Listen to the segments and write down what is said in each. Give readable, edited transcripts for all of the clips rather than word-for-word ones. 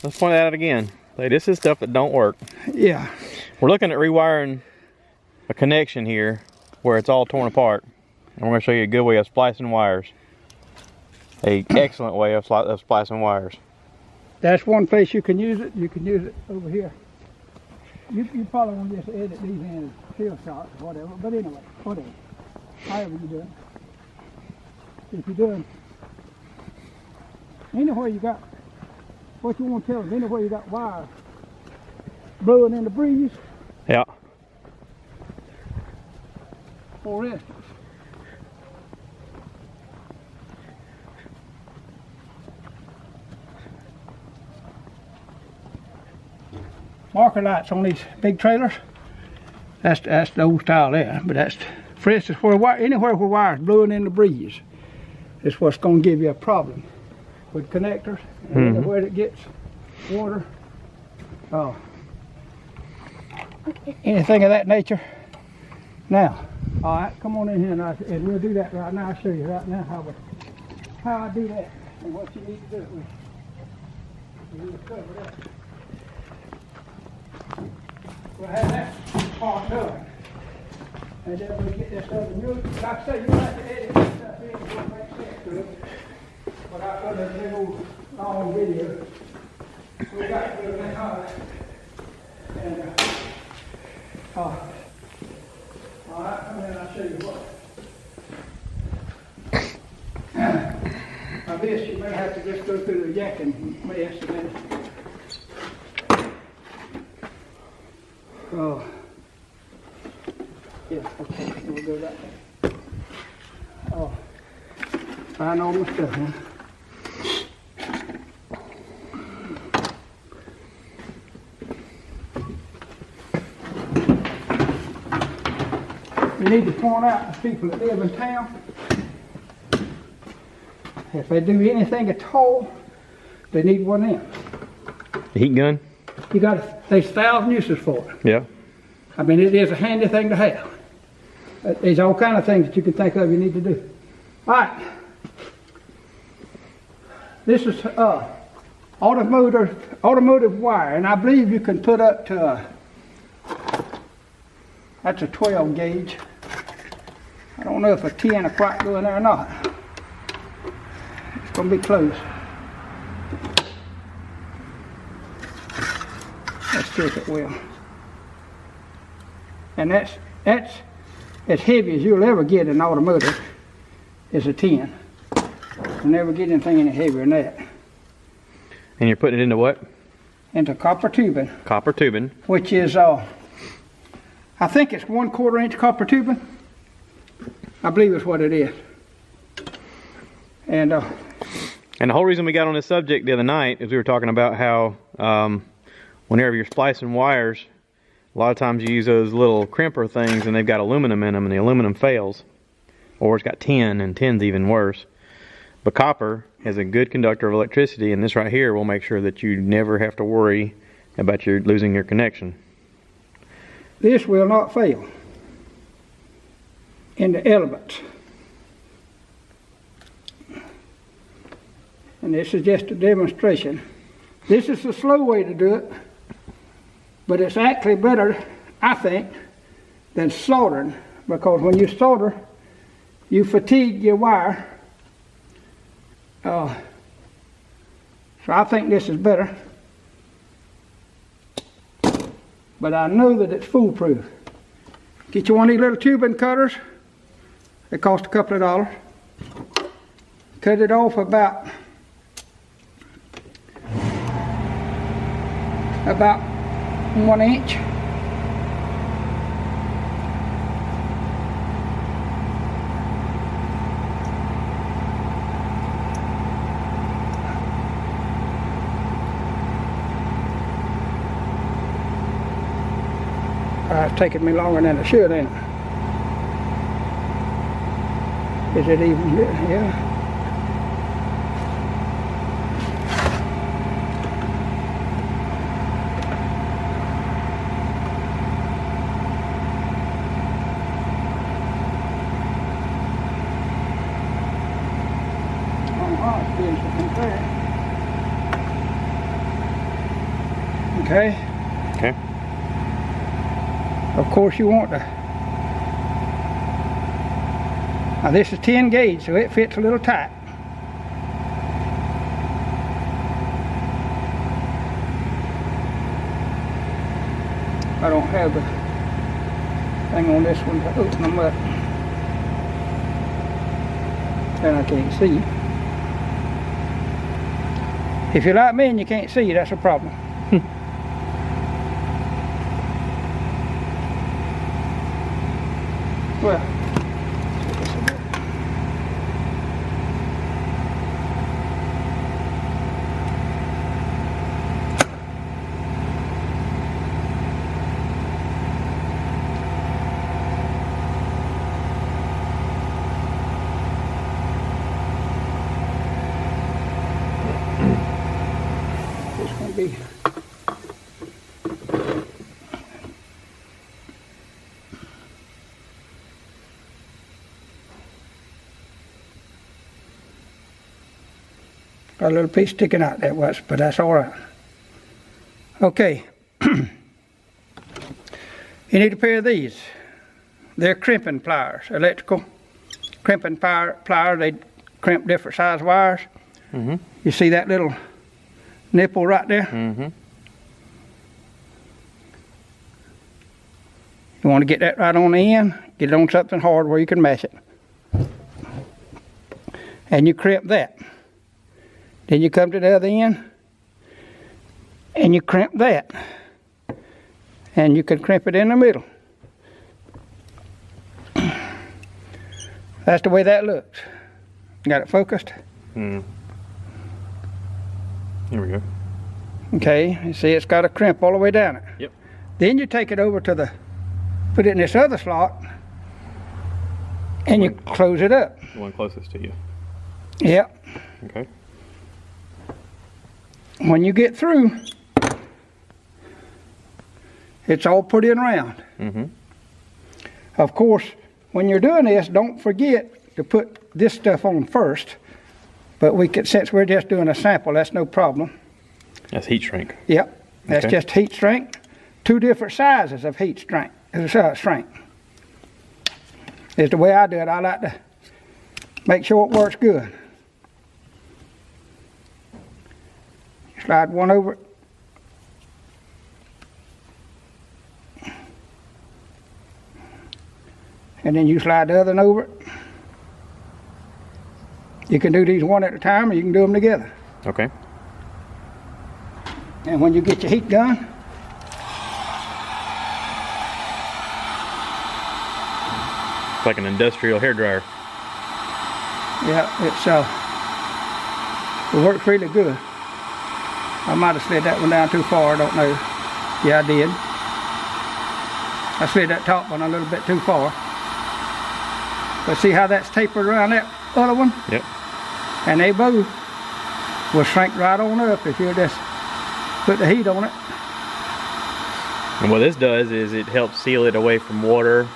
let's point that out again. Hey, this is stuff that don't work. Yeah. We're looking at rewiring a connection here where it's all torn apart. And we're going to show you a good way of splicing wires. A excellent way of splicing wires. That's one place you can use it. You can use it over here. You probably want to just edit these in as field shots or whatever. But anyway, whatever. However you're doing. If you're doing anywhere you got, what you want to tell them, anywhere you got wires blowing in the breeze. Yeah. For instance, marker lights on these big trailers. That's the old style there. But that's, for instance, anywhere where wires blowing in the breeze is what's going to give you a problem with connectors. And anywhere that gets water, anything of that nature. Now, all right, come on in here and we'll do that right now. I'll show you right now how I do that and what you need to do. We need to cover that. We'll have that part done. And then we'll get this other new. Like I say, you have to edit this stuff in to make sense to it. But I've done a big old long video. We got to do it hard. And all right, and then I'll show you what. Now this, you may have to just go through the yakking mess and then. Oh. Yeah, okay, we'll go that way. Oh. Find all my stuff, huh? We need to point out to people that live in town, if they do anything at all, they need one in. The heat gun? There's 1,000 uses for it. Yeah. I mean, it is a handy thing to have. There's all kind of things that you can think of you need to do. All right. This is automotive wire, and I believe you can put up to, that's a 12 gauge. I don't know if a 10 will quite go in there or not. It's going to be close. Let's see if it will. And that's as heavy as you'll ever get in automotive is a 10. You'll never get anything any heavier than that. And you're putting it into what? Into copper tubing. Copper tubing. Which is, I think it's 1/4 inch copper tubing. I believe it's what it is. And the whole reason we got on this subject the other night is we were talking about how whenever you're splicing wires, a lot of times you use those little crimper things and they've got aluminum in them and the aluminum fails. Or it's got tin, and tin's even worse. But copper is a good conductor of electricity, and this right here will make sure that you never have to worry about losing your connection. This will not fail in the elements. And this is just a demonstration. This is the slow way to do it, but it's actually better, I think, than soldering, because when you solder, you fatigue your wire. So I think this is better, but I know that it's foolproof. Get you one of these little tubing cutters. They cost a couple of dollars. Cut it off about 1 inch. It's taking me longer than it should, ain't it? Is it even good? Yeah. Okay. Okay. Of course you want to. Now this is 10 gauge, so it fits a little tight. I don't have the thing on this one to open them up. And I can't see. If you're like me and you can't see, that's a problem. Well, it's going to be got a little piece sticking out that was, but that's all right. Okay. You need a pair of these. They're crimping pliers, electrical crimping pliers. They crimp different size wires. Mm-hmm. You see that little nipple right there? Mm-hmm. You want to get that right on the end, get it on something hard where you can mesh it. And you crimp that. Then you come to the other end and you crimp that. And you can crimp it in the middle. That's the way that looks. Got it focused? Mm. Here we go. Okay, you see it's got a crimp all the way down it. Yep. Then you take it over to the, put it in this other slot, and you close it up. The one closest to you. Yep. Okay. When you get through, it's all put in round. Mm-hmm. Of course, when you're doing this, don't forget to put this stuff on first. But we could, since we're just doing a sample, that's no problem. That's heat shrink. Yep, that's Okay. just heat shrink. Two different sizes of heat shrink. Shrink. Is the way I do it. I like to make sure it works good. Slide one over it. And then you slide the other one over it. You can do these one at a time or you can do them together. Okay. And when you get your heat gun, It's like an industrial hairdryer. yeah, it works really good. I might have slid that one down too far, I don't know. Yeah, I did. I slid that top one a little bit too far. But see how that's tapered around that other one? Yep. And they both will shrink right on up if you just put the heat on it. And what this does is it helps seal it away from water.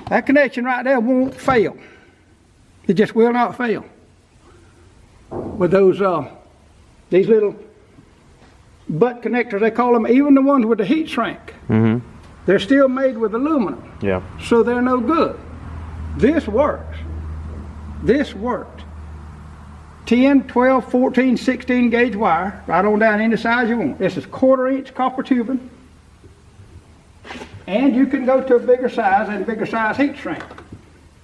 That connection right there won't fail. It just will not fail. With those, these little butt connectors, they call them, even the ones with the heat shrink. Mm-hmm. They're still made with aluminum, Yeah. so they're no good. This works. This worked. 10, 12, 14, 16 gauge wire, right on down any size you want. This is 1/4 inch copper tubing. And you can go to a bigger size and bigger size heat shrink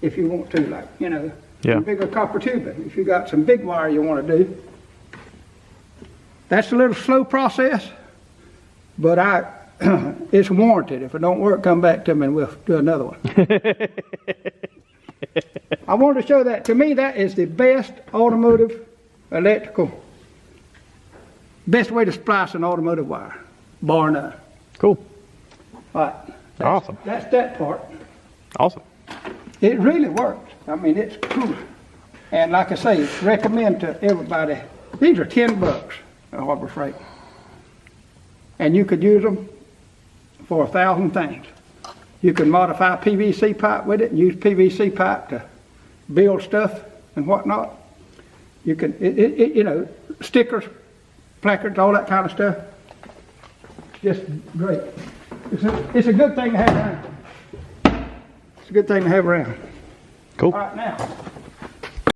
if you want to, like, you know, Yeah. bigger copper tubing. If you got some big wire you want to do. That's a little slow process, but it's warranted. If it don't work, come back to me and we'll do another one. I wanted to show that. To me, that is the best automotive electrical, best way to splice an automotive wire, bar none. Cool. All right. Awesome. That's that part. Awesome. It really works. I mean, it's cool. And like I say, recommend to everybody, these are $10 at Harbor Freight. And you could use them for 1,000 things. You can modify PVC pipe with it and use PVC pipe to build stuff and whatnot. You can, you know, stickers, placards, all that kind of stuff. Just great. It's a good thing to have around. It's a good thing to have around. Cool. All right, now.